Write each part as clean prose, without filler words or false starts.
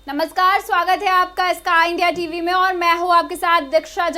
नमस्कार, स्वागत है आपका स्काई इंडिया टीवी में और मैं हूं आपके साथ दीक्षा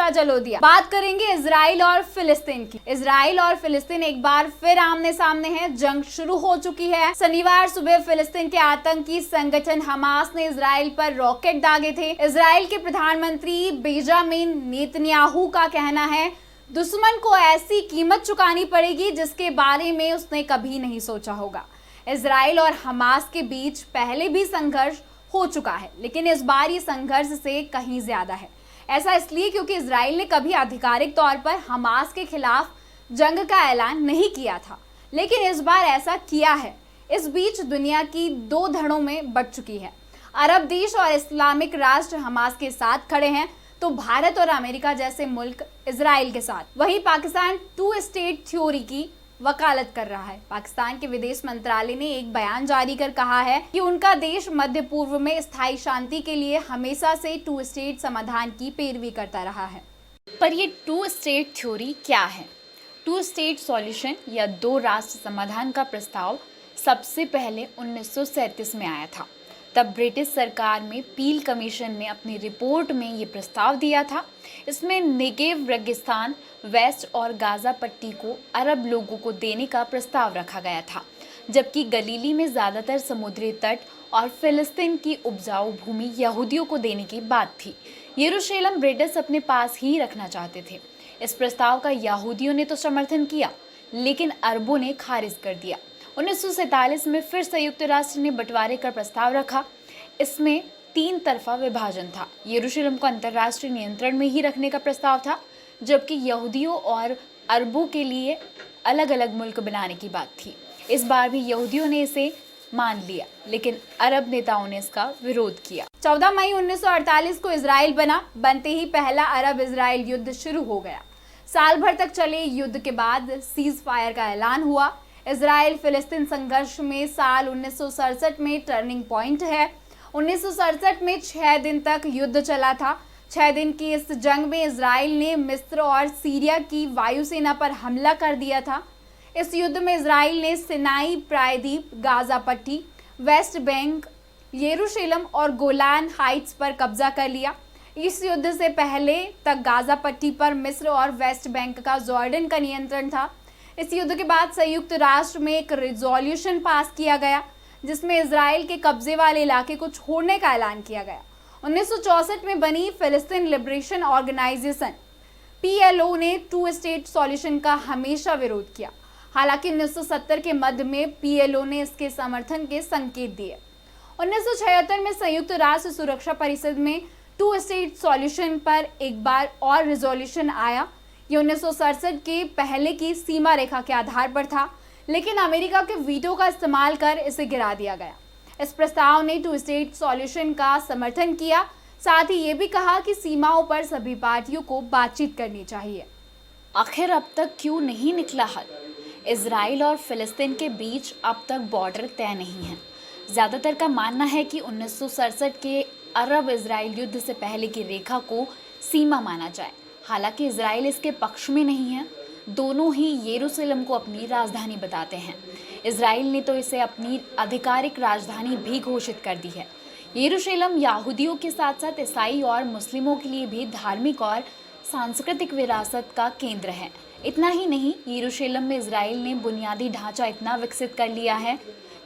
जलोदिया। बात करेंगे इजराइल और फिलिस्तीन की। इजराइल और फिलिस्तीन एक बार फिर आमने सामने हैं। जंग शुरू हो चुकी है। शनिवार सुबह फिलिस्तीन के आतंकी संगठन हमास ने इजराइल पर रॉकेट दागे थे। इजराइल के प्रधानमंत्री बेंजामिन नेतन्याहू का कहना है दुश्मन को ऐसी कीमत चुकानी पड़ेगी जिसके बारे में उसने कभी नहीं सोचा होगा। इजराइल और हमास के बीच पहले भी संघर्ष हो चुका है, लेकिन इस बार ये संघर्ष से कहीं ज्यादा है। ऐसा इसलिए क्योंकि इजराइल ने कभी आधिकारिक तौर पर हमास के खिलाफ जंग का ऐलान नहीं किया था, लेकिन इस बार ऐसा किया है। इस बीच दुनिया की दो धड़ों में बंट चुकी है। अरब देश और इस्लामिक राष्ट्र हमास के साथ खड़े हैं, तो भारत और अमेरिका जैसे मुल्क इजराइल के साथ। वहीं पाकिस्तान टू स्टेट थ्योरी की वकालत कर रहा है। पाकिस्तान के विदेश मंत्रालय ने एक बयान जारी कर कहा है कि उनका देश मध्य पूर्व में स्थायी शांति के लिए हमेशा से टू स्टेट समाधान की पैरवी करता रहा है। पर ये टू स्टेट थ्योरी क्या है? टू स्टेट सॉल्यूशन या दो राष्ट्र समाधान का प्रस्ताव सबसे पहले 1937 में आया था। तब ब्रिटिश सरकार में पील कमीशन ने अपनी रिपोर्ट में ये प्रस्ताव दिया था। इसमें नेगेव रेगिस्तान, वेस्ट और गाजा पट्टी को अरब लोगों को देने का प्रस्ताव रखा गया था, जबकि गलीली में ज़्यादातर समुद्री तट और फिलिस्तीन की उपजाऊ भूमि यहूदियों को देने की बात थी। यरूशलेम ब्रिटिश अपने पास ही रखना चाहते थे। इस प्रस्ताव का यहूदियों ने तो समर्थन किया, लेकिन अरबों ने खारिज कर दिया। 1947 में फिर संयुक्त राष्ट्र ने बंटवारे का प्रस्ताव रखा। इसमें 3 तरफा विभाजन था। यरूशलेम को अंतर्राष्ट्रीय नियंत्रण में ही रखने का प्रस्ताव था, जबकि यहूदियों और अरबों के लिए अलग अलग मुल्क बनाने की बात थी। इस बार भी यहूदियों ने इसे मान लिया, लेकिन अरब नेताओं ने इसका विरोध किया। 14 मई 1948 को इजराइल बना। बनते ही पहला अरब इजराइल युद्ध शुरू हो गया। साल भर तक चले युद्ध के बाद सीज फायर का ऐलान हुआ। इजराइल फिलिस्तीन संघर्ष में साल 1967 में टर्निंग पॉइंट है। 1967 में 6 दिन तक युद्ध चला था। 6 दिन की इस जंग में इजराइल ने मिस्र और सीरिया की वायुसेना पर हमला कर दिया था। इस युद्ध में इजराइल ने सिनाई प्रायद्वीप, गाजा पट्टी, वेस्ट बैंक, यरूशलेम और गोलान हाइट्स पर कब्जा कर लिया। इस युद्ध से पहले तक गाजा पट्टी पर मिस्र और वेस्ट बैंक का जॉर्डन का नियंत्रण था। इस युद्ध के बाद संयुक्त राष्ट्र में एक रिजोल्यूशन पास किया गया, जिसमें इजराइल के कब्जे वाले इलाके को छोड़ने का ऐलान किया गया। 1964 में बनी फिलिस्तीन लिबरेशन ऑर्गेनाइजेशन PLO ने टू स्टेट सॉल्यूशन का हमेशा विरोध किया। हालांकि 1970 के मध्य में PLO ने इसके समर्थन के संकेत दिए। 1976 में संयुक्त राष्ट्र सुरक्षा परिषद में टू स्टेट सॉल्यूशन पर एक बार और रिजोल्यूशन आया। ये 1967 के पहले की सीमा रेखा के आधार पर था, लेकिन अमेरिका के वीटो का इस्तेमाल कर इसे गिरा दिया गया। इस प्रस्ताव ने टू स्टेट सॉल्यूशन का समर्थन किया। साथ ही ये भी कहा कि सीमाओं पर सभी पार्टियों को बातचीत करनी चाहिए। आखिर अब तक क्यों नहीं निकला हल? इजराइल और फिलिस्तीन के बीच अब तक बॉर्डर तय नहीं है। ज़्यादातर का मानना है कि 1967 के अरब इजराइल युद्ध से पहले की रेखा को सीमा माना जाए। हालांकि इजराइल इसके पक्ष में नहीं है। दोनों ही यरूशलेम को अपनी राजधानी बताते हैं। इजराइल ने तो इसे अपनी आधिकारिक राजधानी भी घोषित कर दी है। यरूशलेम यहूदियों के साथ साथ ईसाई और मुस्लिमों के लिए भी धार्मिक और सांस्कृतिक विरासत का केंद्र है। इतना ही नहीं, यरूशलेम में इजराइल ने बुनियादी ढांचा इतना विकसित कर लिया है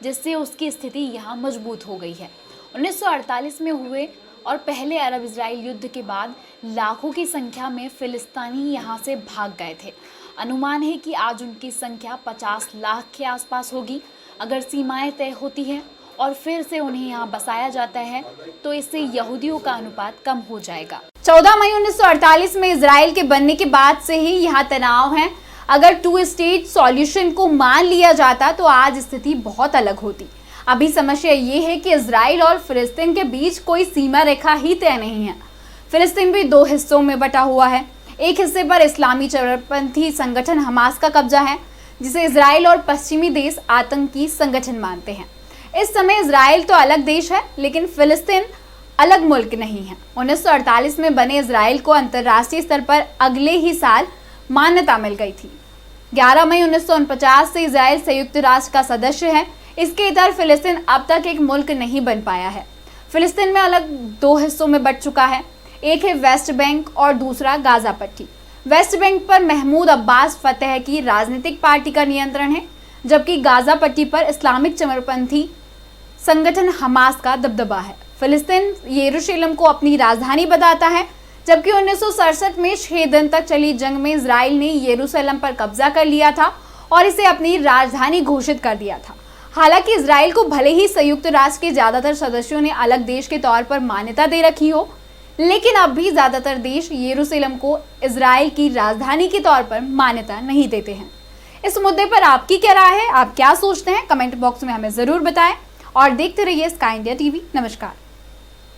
जिससे उसकी स्थिति यहाँ मजबूत हो गई है। 1948 में हुए और पहले अरब इजराइल युद्ध के बाद लाखों की संख्या में फिलिस्तीनी यहाँ से भाग गए थे। अनुमान है कि आज उनकी संख्या 50 लाख के आसपास होगी। अगर सीमाएं तय होती हैं और फिर से उन्हें यहाँ बसाया जाता है तो इससे यहूदियों का अनुपात कम हो जाएगा। 14 मई 1948 में इजराइल के बनने के बाद से ही यहाँ तनाव है। अगर टू स्टेट सॉल्यूशन को मान लिया जाता तो आज स्थिति बहुत अलग होती। अभी समस्या ये है कि इजराइल और फिलिस्तीन के बीच कोई सीमा रेखा ही तय नहीं है। फिलिस्तीन भी 2 हिस्सों में बटा हुआ है। एक हिस्से पर इस्लामी चरमपंथी संगठन हमास का कब्जा है, जिसे इजराइल और पश्चिमी देश आतंकी संगठन मानते हैं। इस समय इजराइल तो अलग देश है, लेकिन फिलिस्तीन अलग मुल्क नहीं है। 1948 में बने इजराइल को अंतर्राष्ट्रीय स्तर पर अगले ही साल मान्यता मिल गई थी। 11 मई 1949 से इजराइल संयुक्त राष्ट्र का सदस्य है। इसके इधर फिलिस्तीन अब तक एक मुल्क नहीं बन पाया है। फिलिस्तीन में अलग दो हिस्सों में बंट चुका है, एक है वेस्ट बैंक और दूसरा गाजा पट्टी। वेस्ट बैंक पर महमूद अब्बास फतह की राजनीतिक पार्टी का नियंत्रण है, जबकि गाजा पट्टी पर इस्लामिक चरमपंथी संगठन हमास का दबदबा है। फिलिस्तीन यरूशलेम को अपनी राजधानी बताता है, जबकि 1967 में 6 दिन तक चली जंग में इजराइल ने यरूशलेम पर कब्जा कर लिया था और इसे अपनी राजधानी घोषित कर दिया था। हालांकि इजराइल को भले ही संयुक्त राष्ट्र के ज्यादातर सदस्यों ने अलग देश के तौर पर मान्यता दे रखी हो, लेकिन अब भी ज्यादातर देश यरूशलेम को इजराइल की राजधानी के तौर पर मान्यता नहीं देते हैं। इस मुद्दे पर आपकी क्या राय है? आप क्या सोचते हैं? कमेंट बॉक्स में हमें जरूर बताएं और देखते रहिए स्काई इंडिया टीवी। नमस्कार।